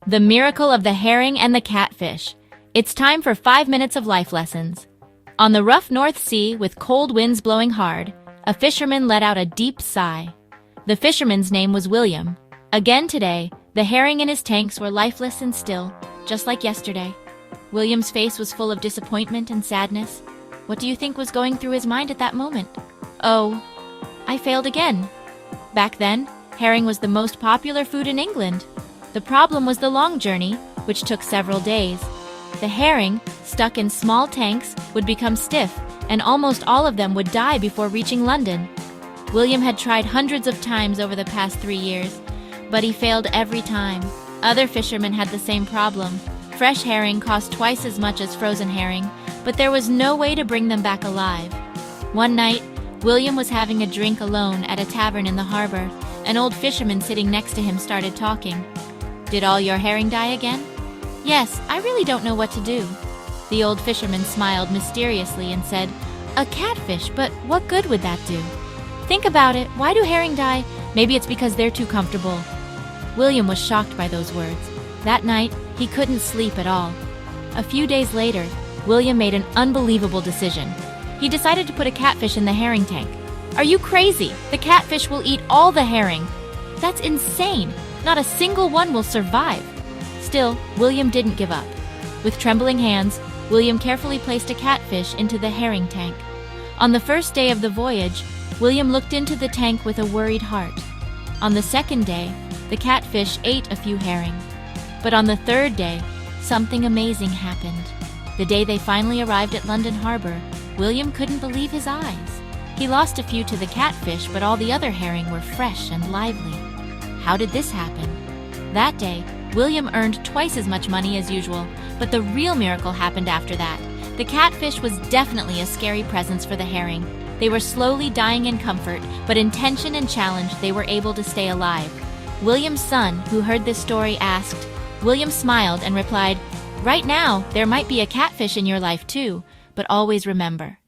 The miracle of the herring and the catfish. It's time for 5 minutes of life lessons. On the rough North Sea, with cold winds blowing hard, a fisherman let out a deep sigh. The fisherman's name was William. Again today, the herring in his tanks were lifeless and still, just like yesterday. William's face was full of disappointment and sadness. What do you think was going through his mind at that moment? Oh, I failed again. Back then, herring was the most popular food in England. The problem was the long journey, which took several days. The herring, stuck in small tanks, would become stiff, and almost all of them would die before reaching London. William had tried hundreds of times over the past 3 years, but he failed every time. Other fishermen had the same problem. Fresh herring cost twice as much as frozen herring, but there was no way to bring them back alive. One night, William was having a drink alone at a tavern in the harbor. An old fisherman sitting next to him started talking. "Did all your herring die again?" "Yes, I really don't know what to do." The old fisherman smiled mysteriously and said, "A catfish, but what good would that do?" "Think about it. Why do herring die? Maybe it's because they're too comfortable." William was shocked by those words. That night, he couldn't sleep at all. A few days later, William made an unbelievable decision. He decided to put a catfish in the herring tank. "Are you crazy? The catfish will eat all the herring." "That's insane. Not a single one will survive." Still, William didn't give up. With trembling hands, William carefully placed a catfish into the herring tank. On the first day of the voyage, William looked into the tank with a worried heart. On the second day, the catfish ate a few herring. But on the third day, something amazing happened. The day they finally arrived at London Harbor, William couldn't believe his eyes. He lost a few to the catfish, but all the other herring were fresh and lively. How did this happen? That day, William earned twice as much money as usual, but the real miracle happened after that. The catfish was definitely a scary presence for the herring. They were slowly dying in comfort, but in tension and challenge, they were able to stay alive. William's son, who heard this story, asked. William smiled and replied, "Right now, there might be a catfish in your life too, but always remember,